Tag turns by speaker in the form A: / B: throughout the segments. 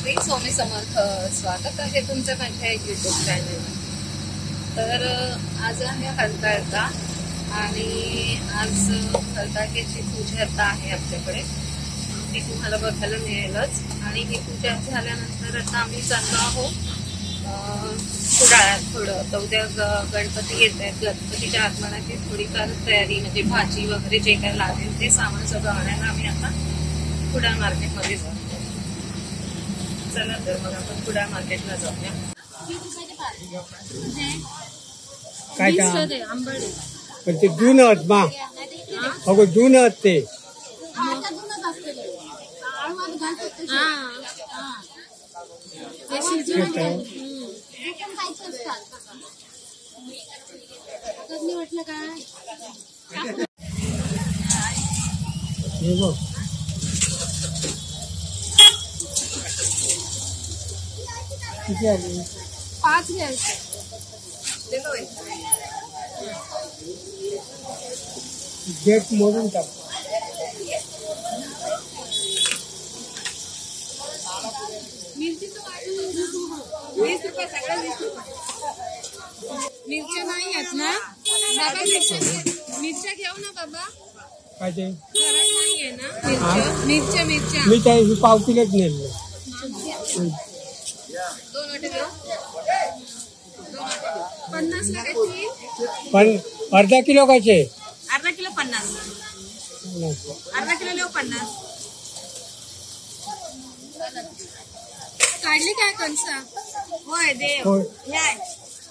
A: श्री स्वामी समर्थ. स्वागत आहे तुमचं माझ्या यूट्यूब चॅनल. तर आज आहे हरताळका आणि आज हरताळकेची पूजा आहे आपल्याकडे. ती तुम्हाला बघायला मिळेलच. आणि ही पूजा झाल्यानंतर आता आम्ही चाललो आहोत कुडाळ्यात थोडं. तर उद्या गणपती येत आहेत. गणपतीच्या आगमनाची थोडीफार तयारी म्हणजे भाजी वगैरे जे काय लागेल ते सामान सगळं आणायला आम्ही आता कुडाळ मार्केटमध्ये जाऊ. चला तर मग आपण कुडाळ मार्केटला जाऊया.
B: काय पण ते जुनं आहेत मा अगो जुनं आहेत ते
A: म्हटलं काय
B: किती आली
A: 5 घ्यायचे.
B: गेट मोडून टाक.
A: मिरचीचं वाटून 20 रुपये सगळं 20 रुपये. मिरच्या नाही आहेत ना बाबा? मिरच्या घेऊ ना बाबा.
B: काय ते
A: घरात नाहीये ना मिरच्या? मिरच्या
B: मी काही पाव किलोच नेलं.
A: 2 वाटे घेऊ. 50 लागायची.
B: पण अर्धा किलो कसे?
A: अर्धा किलो 50. अर्धा किलो लिहू 50. काढली काय कणसा? होय दे.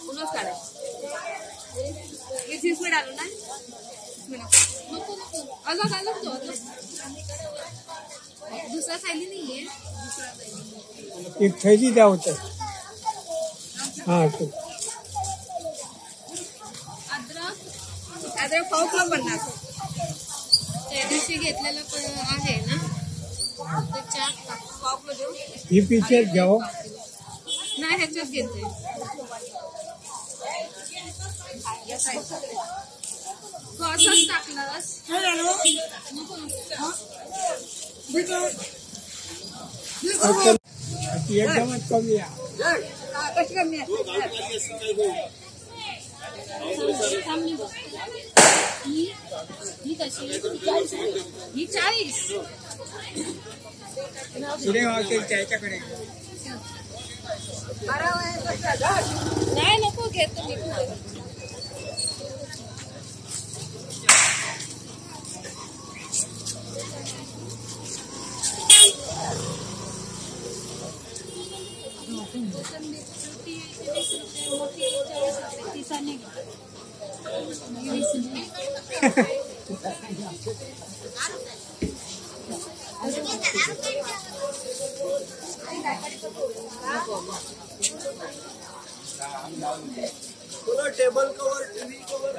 A: उन्हाच काढाय. इसमें डालू ना. अलग अलग तो दुसरा थैली नाहीये.
B: एक थैली द्या होतं. हा तो
A: अद्रक पाव किलो 50. त्या दिवशी घेतलेला आहे ना ते 4 पाव किलो देऊ.
B: ही पिक्चर घ्यावं
A: नाही ह्याच्यात घेते. तू असंच टाकलास
B: एकदमच कमी आहे.
A: कशी कमी आहे? ही कशी? ही 40.
B: पुढे वाटेल त्याच्याकडे
A: नाही नको घेतो मी.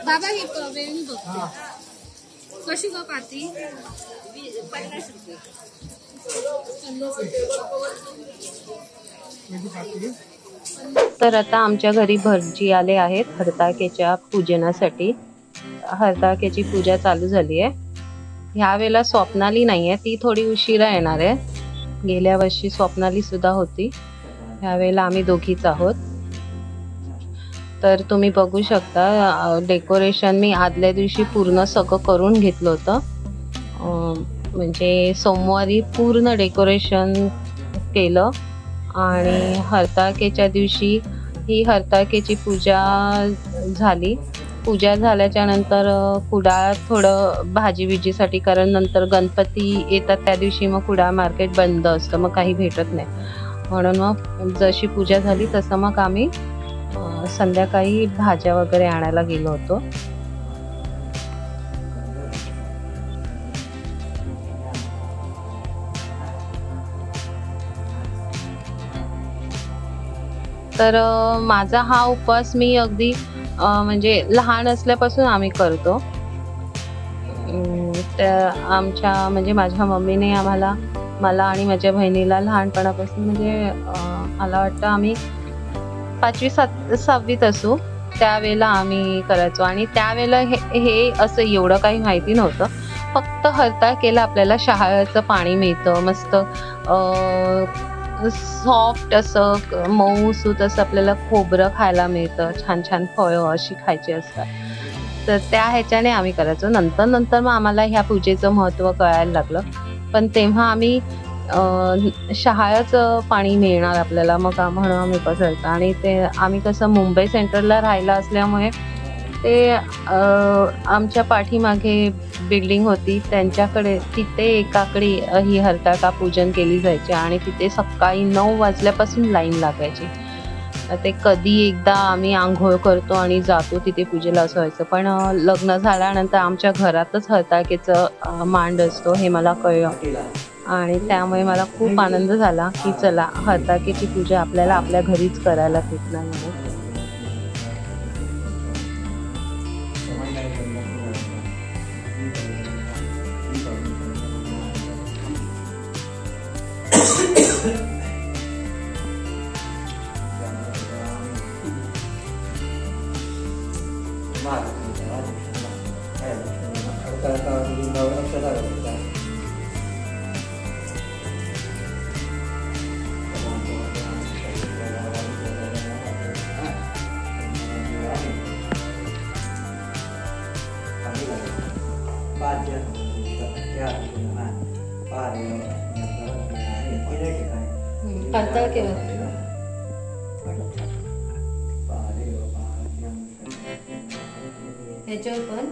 A: बाबा ही वेळी बघ कशी ग पाती. 50 रुपये.
C: तर आता आमच्या घरी भटजी आले आहेत हरताळकेच्या पूजनासाठी. हरताळकेची पूजा चालू झाली आहे. ह्या वेळेला स्वप्नाली नाही आहे, ती थोडी उशिरा येणार आहे. गेल्या वर्षी स्वप्नाली सुद्धा होती. ह्या वेळेला आम्ही दोघीच आहोत. तर तुम्ही बघू शकता डेकोरेशन मी आदल्या दिवशी पूर्ण सगळं करून घेतलं होतं. म्हणजे सोमवारी पूर्ण डेकोरेशन केलं आणि हरताळकेच्या दिवशी ही हरताळकेची पूजा झाली. पूजा झाल्याच्या नंतर कुडाळ थोडं भाजी विजीसाठी, कारण नंतर गणपती येतात त्या दिवशी मग कुडाळ मार्केट बंद असतं, मग काही भेटत नाही. म्हणून मग जशी पूजा झाली तसं मग आम्ही संध्याकाळी भाज्या वगैरे आणायला गेलो होतो. तर माझा हा उपवास मी अगदी म्हणजे लहान असल्यापासून आम्ही करतो. आमच्या म्हणजे माझ्या मम्मीने मला आणि माझ्या बहिणीला लहानपणापासून म्हणजे मला वाटतं आम्ही 5वी-6वीत असू त्यावेळेला आम्ही करायचो. आणि त्यावेळेला हे असं एवढं काही माहिती नव्हतं. फक्त हरताळकेला आपल्याला शहाळ्याचं पाणी मिळतं, मस्त सॉफ्ट असं मऊसूत असं आपल्याला खोबरं खायला मिळतं, छान छान फळं अशी खायची असतात. तर त्या ह्याच्याने आम्ही करायचो. नंतर मग आम्हाला ह्या पूजेचं महत्त्व कळायला लागलं. पण तेव्हा आम्ही शहाळ्याचं पाणी मिळणार आपल्याला, मग म्हणून आम्ही पसरतो. आणि ते आम्ही कसं मुंबई सेंट्रलला राहायला असल्यामुळे ते आमच्या पाठीमागे बिल्डिंग होती, त्यांच्याकडे तिथे एकाकडे ही हरताळका पूजन केली जायची आणि तिथे सकाळी 9 वाजल्यापासून लाईन लागायची. ते कधी एकदा आम्ही आंघोळ करतो आणि जातो तिथे पूजेला असं व्हायचं. पण लग्न झाल्यानंतर आमच्या घरातच हरताळकेचं मांड असतो हे मला कळलं आणि त्यामुळे मला खूप आनंद झाला की चला हरताळकेची पूजा आपल्याला आपल्या घरीच करायला भेटणार म्हणून. ह्याच्यावर पण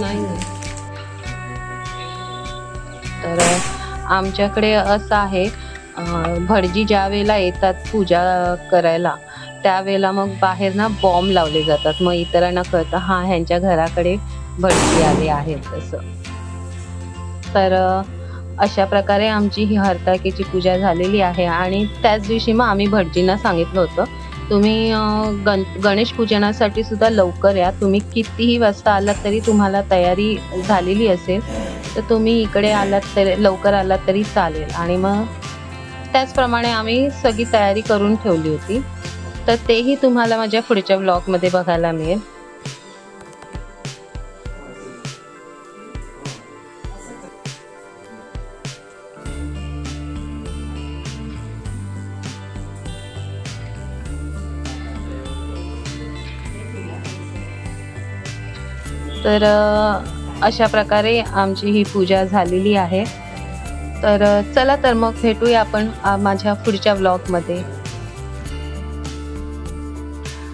C: नाही. तर आमच्याकडे असं आहे, भटजी ज्या वेळेला येतात पूजा करायला त्यावेळेला मग बाहेर ना बॉम्ब लावले जातात. मग इतरांना कळतं हा ह्यांच्या घराकडे भटजी आले आहेत असं. तर अशा प्रकारे आमची ही हरताळकेची पूजा झालेली आहे. आणि त्याच दिवशी मग आम्ही भटजींना सांगितलं होतं तुम्ही गणेश पूजनासाठी सुद्धा लवकर या. तुम्ही कितीही वाजता आलात तरी तुम्हाला तयारी झालेली असेल तर तुम्ही इकडे आलात तर लवकर आलात तरी चालेल. आणि मग त्याचप्रमाणे आम्ही सगळी तयारी करून ठेवली होती. तर तेही तुम्हाला माझ्या पुढच्या ब्लॉगमध्ये बघायला मिळेल. तर अशा प्रकारे आमची ही पूजा झालेली आहे. तर चला तर मग भेटूया आपण माझ्या पुढच्या ब्लॉगमध्ये.